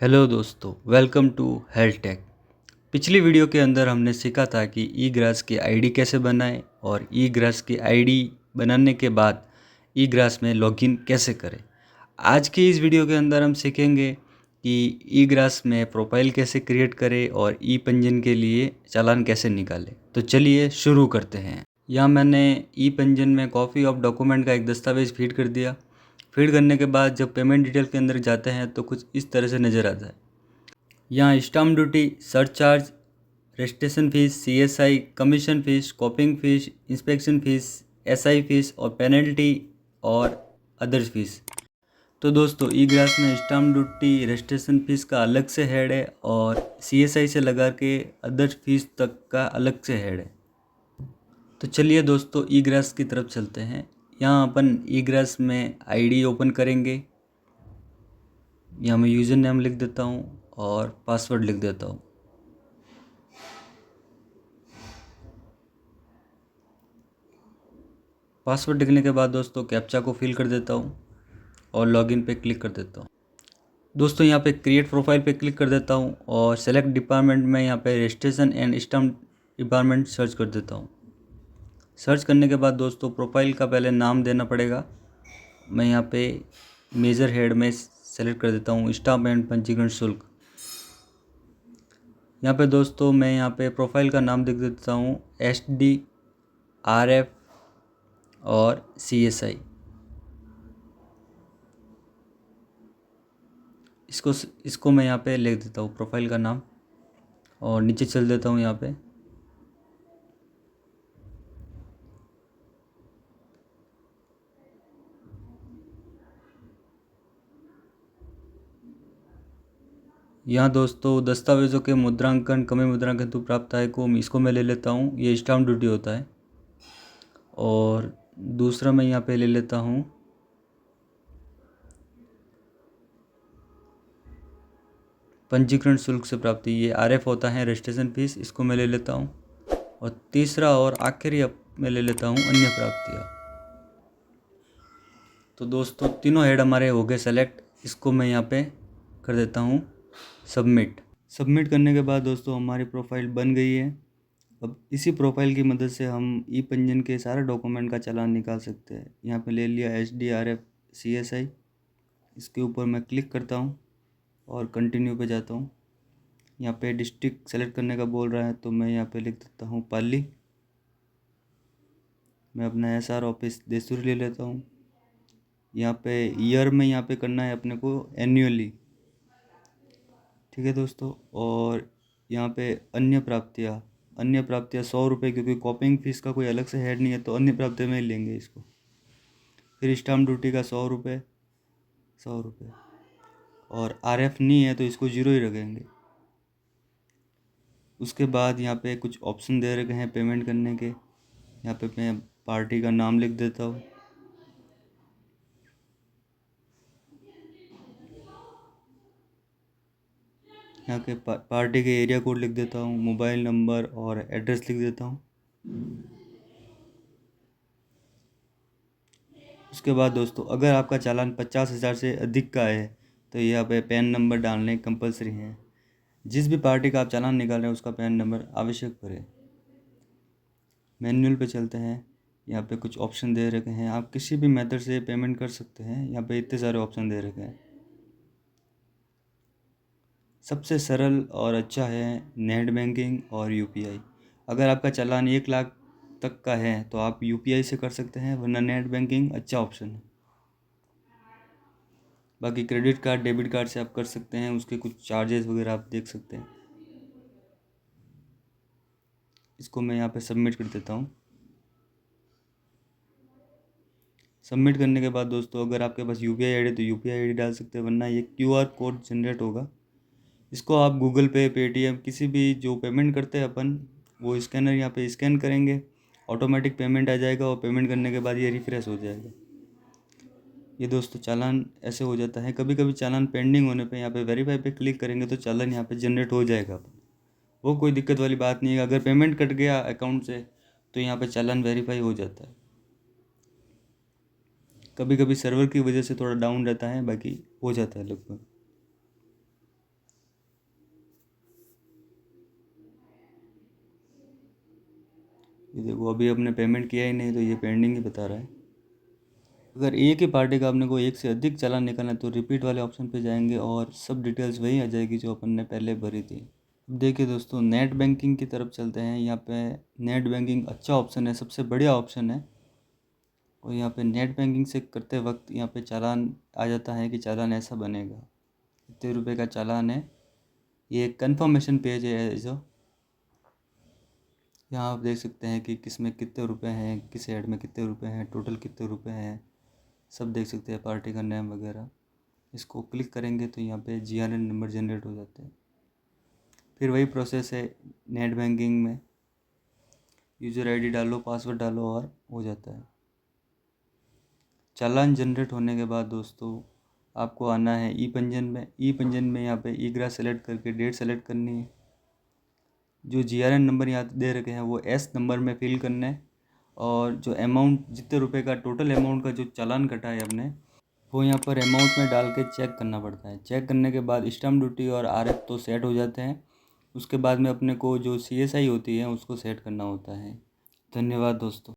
Hello दोस्तों, welcome to health take. पिछली video के अंदर हमने सीखा था कि ई ग्रास की आईडी कैसे बनाएं और ई ग्रास की आईडी बनाने के बाद ई ग्रास में लॉगिन कैसे करें। आज की इस वीडियो के अंदर हम सीखेंगे कि ई ग्रास में प्रोफाइल कैसे क्रिएट करें और ई पंजीयन के लिए चालान कैसे निकालें। तो चलिए शुरू करते हैं। यहाँ मैंने ई पंजीयन में कॉपी ऑफ डॉक्यूमेंट का एक दस्तावेज़ फीड कर दिया। फीड करने के बाद जब पेमेंट डिटेल के अंदर जाते हैं तो कुछ इस तरह से नज़र आता है। यहाँ stamp duty, search charge, registration fees, CSI, commission fees, कॉपिंग fees, inspection fees, SI fees और पेनल्टी और अदर्स फीस। तो दोस्तों ई ग्रास में स्टाम्प ड्यूटी, रजिस्ट्रेशन फीस का अलग से हेड है और सीएसआई से लगा के अदर्स फीस तक का अलग से हेड है। तो चलिए दोस्तों ई ग्रास की तरफ चलते हैं। यहाँ अपन ई ग्रास में आईडी ओपन करेंगे। यहाँ मैं यूज़र नेम लिख देता हूँ और पासवर्ड लिख देता हूँ। पासवर्ड लिखने के बाद दोस्तों कैप्चा को फिल कर देता हूँ और लॉगिन पे क्लिक कर देता हूँ। दोस्तों यहाँ पे क्रिएट प्रोफाइल पे क्लिक कर देता हूँ और सेलेक्ट डिपार्टमेंट में यहाँ पे registration and stamp department search कर देता हूँ। सर्च करने के बाद दोस्तों प्रोफाइल का पहले नाम देना पड़ेगा। मैं यहाँ पे मेजर हेड में सेलेक्ट कर देता हूँ स्टाम्प एंड पंजीकरण शुल्क। यहाँ पे दोस्तों मैं यहाँ पे प्रोफाइल का नाम लिख देता हूँ SD, RF और CSI। इसको मैं यहाँ पे लिख देता हूँ प्रोफाइल का नाम और नीचे चल देता हूँ। यहाँ पे यहाँ दोस्तों दस्तावेज़ों के मुद्रांकन, कमी मुद्रांकन हेतु प्राप्त आय को इसको मैं ले लेता हूँ। ये स्टाम्प ड्यूटी होता है। और दूसरा मैं यहाँ पे ले लेता हूँ पंजीकरण शुल्क से प्राप्ति। ये RF होता है, रजिस्ट्रेशन फीस, इसको मैं ले लेता हूँ। और तीसरा और आखिरी मैं ले लेता हूँ अन्य प्राप्तियाँ। तो दोस्तों तीनों हेड हमारे हो गए सेलेक्ट। इसको मैं यहाँ पे कर देता हूँ सबमिट। सबमिट करने के बाद दोस्तों हमारी प्रोफाइल बन गई है। अब इसी प्रोफाइल की मदद से हम ई पंजीयन के सारे डॉक्यूमेंट का चालान निकाल सकते हैं। यहाँ पे ले लिया SD, RF, CSI। इसके ऊपर मैं क्लिक करता हूँ और कंटिन्यू पे जाता हूँ। यहाँ पे डिस्ट्रिक्ट सेलेक्ट करने का बोल रहा है तो मैं यहाँ पे लिख देता हूँ पाली। मैं अपना SR ऑफिस देसूरी ले लेता हूँ। यहाँ पे ईयर में यहाँ पे करना है अपने को एनुअली, ठीक है दोस्तों। और यहाँ पे अन्य प्राप्तियाँ 100 रुपये, क्योंकि कॉपिंग फीस का कोई अलग से हेड नहीं है तो अन्य प्राप्तियाँ में ही लेंगे इसको। फिर स्टाम्प ड्यूटी का 100 रुपये और RF नहीं है तो इसको 0 ही रखेंगे। उसके बाद यहाँ पे कुछ ऑप्शन दे रखे हैं पेमेंट करने के। यहाँ पे मैं पार्टी का नाम लिख देता हूँ। यहाँ के पार्टी के एरिया कोड लिख देता हूँ, मोबाइल नंबर और एड्रेस लिख देता हूँ। उसके बाद दोस्तों अगर आपका चालान 50,000 से अधिक का है तो यहाँ पे पैन नंबर डालने कंपलसरी है। जिस भी पार्टी का आप चालान निकाल रहे हैं उसका पैन नंबर आवश्यक भरें। मैनुअल पे चलते हैं। यहाँ पे कुछ ऑप्शन दे रखे हैं, आप किसी भी मेथड से पेमेंट कर सकते हैं। यहाँ पे इतने सारे ऑप्शन दे रखे हैं। सबसे सरल और अच्छा है नेट बैंकिंग और UPI। अगर आपका चालान 1 लाख तक का है तो आप UPI से कर सकते हैं, वरना नेट बैंकिंग अच्छा ऑप्शन है। बाकी क्रेडिट कार्ड, डेबिट कार्ड से आप कर सकते हैं, उसके कुछ चार्जेस वगैरह आप देख सकते हैं। इसको मैं यहाँ पे सबमिट कर देता हूँ। सबमिट करने के बाद दोस्तों अगर आपके पास UPI ID तो UPI ID डाल सकते हैं, वरना ये QR कोड जनरेट होगा। इसको आप गूगल पे, पेटीएम, किसी भी जो पेमेंट करते हैं अपन, वो स्कैनर यहाँ पे स्कैन करेंगे, ऑटोमेटिक पेमेंट आ जाएगा और पेमेंट करने के बाद ये रिफ्रेश हो जाएगा। ये दोस्तों चालान ऐसे हो जाता है। कभी कभी चालान पेंडिंग होने पे यहाँ पे वेरीफाई पे क्लिक करेंगे तो चालान यहाँ पे जनरेट हो जाएगा। वो कोई दिक्कत वाली बात नहीं है। अगर पेमेंट कट गया अकाउंट से तो यहाँ पे चालान वेरीफाई हो जाता है। कभी कभी सर्वर की वजह से थोड़ा डाउन रहता है, बाकी हो जाता है लगभग। ये देखो अभी आपने पेमेंट किया ही नहीं तो ये पेंडिंग ही बता रहा है। अगर एक ही पार्टी का आपने को एक से अधिक चालान निकालना है तो रिपीट वाले ऑप्शन पे जाएंगे और सब डिटेल्स वही आ जाएगी जो अपन ने पहले भरी थी। अब देखिए दोस्तों, नेट बैंकिंग की तरफ चलते हैं। यहाँ पे नेट बैंकिंग अच्छा ऑप्शन है, सबसे बढ़िया ऑप्शन है। और यहाँ पे नेट बैंकिंग से करते वक्त यहाँ पे चालान आ जाता है कि चालान ऐसा बनेगा, कितने रुपए का चालान है। ये कंफर्मेशन पेज है जो यहाँ आप देख सकते हैं कि किस में कितने रुपए हैं, किस ऐड में कितने रुपए हैं, टोटल कितने रुपए हैं, सब देख सकते हैं, पार्टी का नेम वगैरह। इसको क्लिक करेंगे तो यहाँ पे GRN नंबर जनरेट हो जाते हैं। फिर वही प्रोसेस है नेट बैंकिंग में, यूज़र ID डालो, पासवर्ड डालो और हो जाता है। चालान जनरेट होने के बाद दोस्तों आपको आना है ई पंजीयन में। ई पंजीयन में यहाँ पे ई ग्रास सेलेक्ट करके डेट सेलेक्ट करनी है। जो GRN नंबर यहाँ दे रखे हैं वो S नंबर में फिल करना है। और जो अमाउंट, जितने रुपए का टोटल अमाउंट का जो चालान कटा है अपने, वो यहाँ पर अमाउंट में डाल के चेक करना पड़ता है। चेक करने के बाद स्टैम्प ड्यूटी और RF तो सेट हो जाते हैं। उसके बाद में अपने को जो CSI होती है उसको सेट करना होता है। धन्यवाद दोस्तों।